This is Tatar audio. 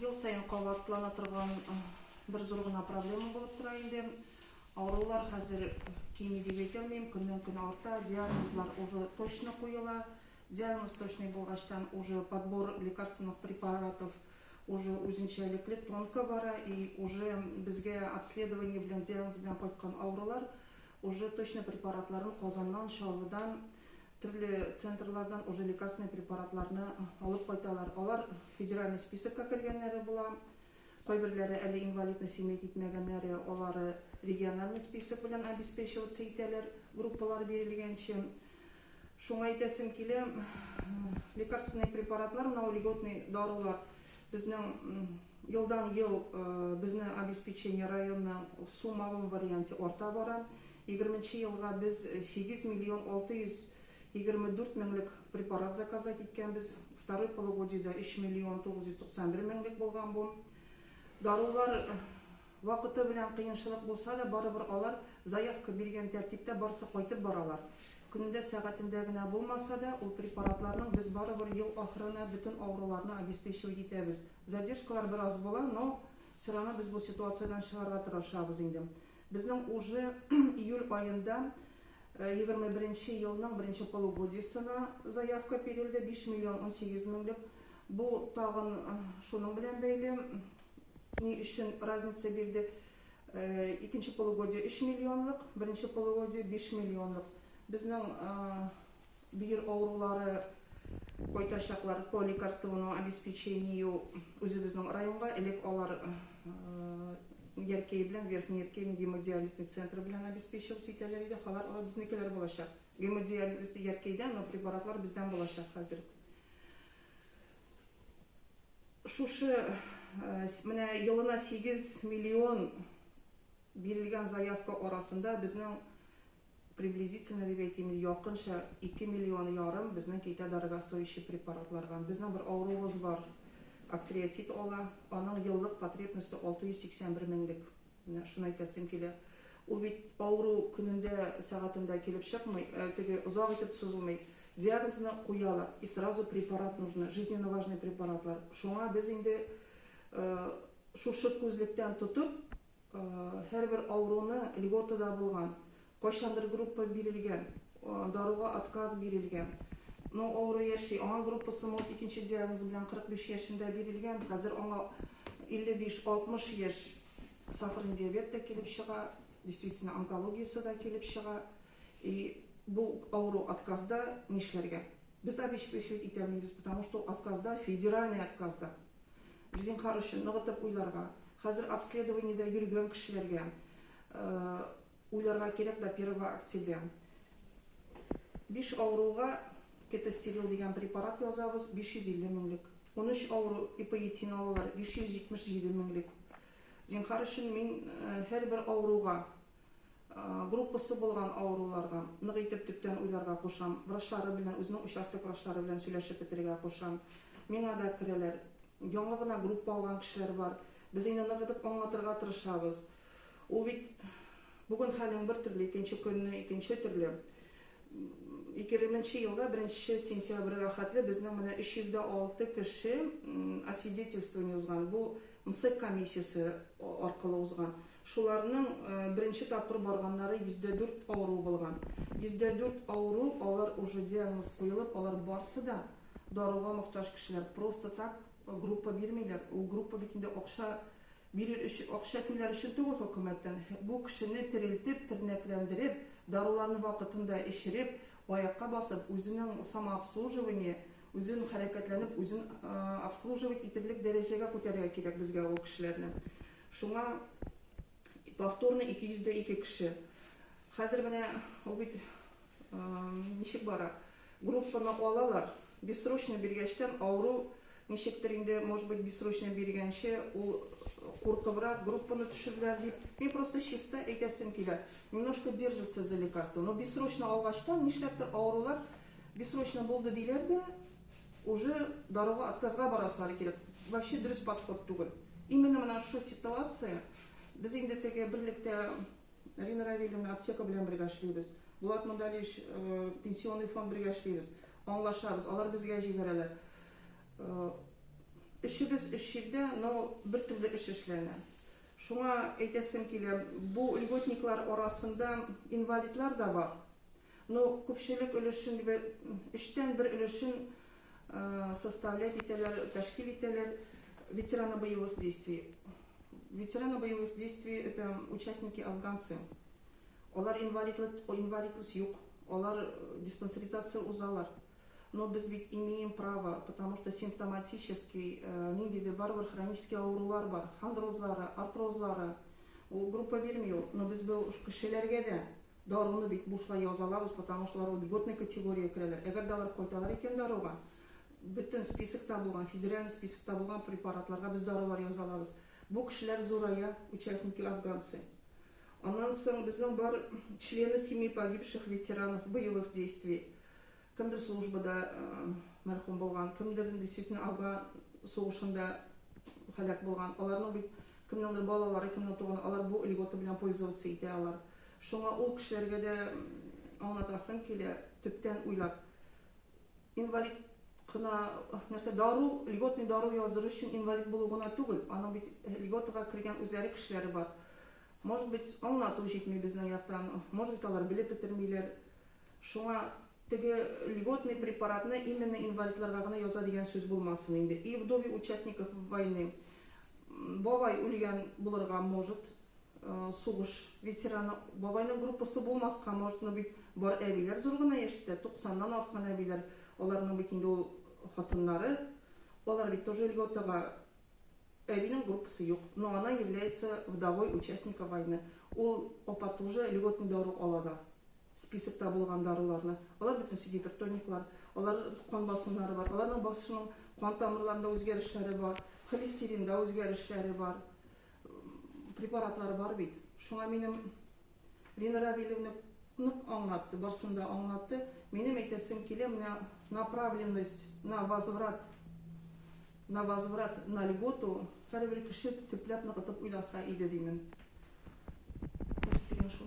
Ел сайын кабатлана торган бер зур гына проблема булып тора инде. Аурулар хәзер кими дип әйтелмим, көннән-көн арта, диагнозлар уже точно куела. Диагноз точный булгачтан уже подбор лекарственных препаратов уже үзенчәлекле тонко бара и уже безгә обследование белән диагноз белән кайткан аурулар уже точно препаратларын Казаннан, Чаллыдан, төрле центрлардан уже лекарственный препаратларны алып кайталар. Алар федеральный списокка кергәннәре була. Кайберләре әле инвалидность имеет итмәгәннәре, алары региональный список белән обеспечиваться итәләр, группалар бирелгәнчә. Шуңа әйтәсем килә, лекарственный препаратлар, менә льготный дарулар безнең елдан ел безне обеспечение районның суммалы варианты арта бара. 20 елга без 8 миллион 624 меңлек препарат заказать иткәнбез. Второй полугодиедә 3 миллион 991 меңлек булган бу. Дарулар вакыты белән кыенчылык булса да, барыбер алар заявка биргән тәртиптә барсы кайтып баралар. Көндә сәгатендә генә булмаса да, ул препаратларның без барыбер ел ахырына бөтен ауруларны обеспечивать итәбез. Задержкалар бераз була, но все равно без бу ситуациядан чыгарга тырышабыз инде. Безнең уже июль айында 21 елның 1 полугодиесына заявка бирелде, 5 миллион 18 меңлек. Бу тагын шуның белән бәйле. Ни өчен разница бирде? Икенче полугодие 3 миллионлык, беренче полугодие 5 миллионлык. Безнең бир аурулары кайтачаклар по лекарственному обеспечению үзебезнең районга, элек алар Яркей белән Верхний Яркей гемодиализный центр белән обеспечивать итәләр иде. Алар безнекеләр булачак. Гемодиализ Яркейдән, но препаратлар бездән булачак хәзер. Шушы менә елына 8 миллион бирелгән заявка арасында безнең приблизительно дип әйтим, якынча 2 миллион ярым безнең китә дорогостоящий препаратларга. Безнең бер авырубыз бар. Актриотит ала, аның еллык потребности 681 меңлек. Шуны әйтәсем килә. Ул бит авыру көнендә, сәгатендә килеп чыкмый, теге озак итеп сузылмый. Диагнозны куялар, и сразу препарат нужно, жизненно важный препаратлар. Шуңа без инде шушы күзлектән тотып, һәрбер авыруны льготада булган, кайчандыр группа бирелгән, даруга отказ бирелгән. Но авыру яши, аңа группасы мол икенче диагноз белән 45 яшендә бирелгән, хәзер аңа 55-60 яшь сахарный диабет та килеп чыга, действительно онкологиясы да килеп чыга. И бу авыру отказда нишләргә? Без обеспечивать итәлмибез, потому что отказда, федеральный отказда. Жизнь хорошая, ныгытып уйларга. Хәзер обследованиедә йөргән кешеләргә уйларга кирәк до 1 октября. 5 авыруга кетостерил дигән препарат язабыз, 550 меңлек. 13 авыру ипоетин алалар, 577 меңлек. Зинһар өчен мин һәрбер авыруга, группасы булган авыруларга нык итеп төптән уйларга кушам. Врачлары белән, үзенең участок врачлары белән сөйләшеп бетерергә кушам. Миңа да керәләр. Яңа гына группа алган кешеләр бар. Без инде нык итеп аңлатырга тырышабыз. Ул бит бүген хәлең бер төрле, икенче көнне икенче төрле. 2000 елда 1 сентябрьгә хәтле безнең менә 306 кеше освидетельствование узган. Бу МСЭК комиссиясе аркылы узган. Шуларның беренче тапкыр барганнары 104 авыру булган. 104 авыру, алар уже диагноз куелып, алар барсы да даруга мохтаҗ кешеләр. Просто так группа бирмиләр. Ул группа бит инде акча бирер өчен, акча түләр өчен түгел хөкүмәттән. Бу кешене терелтеп, тернәкләндереп, даруларны вакытында эчереп, аякка басып, үзенең самообслуживание, үзен хәрәкәтләнеп, үзен обслуживать итерлек дәрәҗәгә күтәрергә кирәк безгә ул кешеләрне. Шуңа повторно 202 кеше. Хәзер менә ул бит ничек бара? Группаны алалар, бессрочно биргәчтән авыру ничектер инде, может быть, бессрочно биргәнче ул куркыбрак группаны төшерделәр дип. Мин просто чисто әйтәсем килә. Немножко держится за лекарство, но бессрочно алгачтан нишләптер авырулар бессрочно булды диләр дә, уже даруга отказга барасылар кирәк. Вообще дөрес подход түгел. Именно менә шу ситуация без инде теге берлектә Рина Равиловна аптека белән бергә эшлибез. Булат Мандалевич пенсионный фонд бергә эшлибез. Аңлашабыз, алар безгә җибәрәләр. Эшебез эш җирдә, но бер төрле эш эшләнә. Шуңа әйтәсем килә, бу льготниклар арасында инвалидлар да бар. Но күпчелек өлешен, эштән бер өлешен составлять итәләр, тәшкил итәләр ветераны боевых действий. Ветераны боевых действий – это участники афганцы. Олар инвалидлык юк, олар диспансеризация узалар. Но без ведь имеем право, потому что симптоматический, ниндидер барбар хронический аурулар бар, хондрозлары, артрозлары, ул группа бермей, но без бу кешеләргә дә даруны бит бушлай язалабыз, потому что алар льготный категория керәләр. Әгәр дә алар кайталар икән даруга, бөтен списокта булган, федеральный списокта булган препаратларга без дарулар язалабыз. Бу кешеләр зурая, участники афганцы. Аннан соң безнең бар члены семей погибших ветеранов боевых действий. Кемдер службада мәрхүм булган, кемдер действительно Афган сугышында һәлак булган. Аларның бит кемнеңдер балалары, кемнең туган, алар бу льгота белән пользоваться итә алар. Шуңа ул кешеләргә дә аңлатасым килә, төптән уйлап. Инвалид кына нәрсә дару, льготный дару яздыру өчен инвалид булу гына түгел. Аның бит льготага кергән үзләре кешеләре бар. Может быть, аңлату җитми безнең яктан, может быть, алар белеп бетермиләр. Шуңа теге льготный препаратны именно инвалидларга гына яза дигән сүз булмасын инде. И вдове участников войны. Бабай үлгән булырга может, сугыш ветераны, бабайның группасы булмаска может, но бит бар әбиләр зур гына яшьтә, 90-нан арткан әбиләр, аларның бит инде ул хатыннары, алар бит тоже льготага, әбинең группасы юк, но она является вдовой участника войны. Ул опа тоже льготный дару алада. Списокта булган даруларны. Алар бөтенсе гипертониклар, алар кан басымнары бар, аларның башының кан тамырларында үзгәрешләре бар, холестеринда үзгәрешләре бар, препаратлары бар бит. Шуңа минем Рина Равилевна нык аңлатты, барсында аңлатты. Минем әйтәсем килә, менә направленность на возврат на льготу һәрбер кеше төпләп ныгытып уйласа иде димен. Без перешли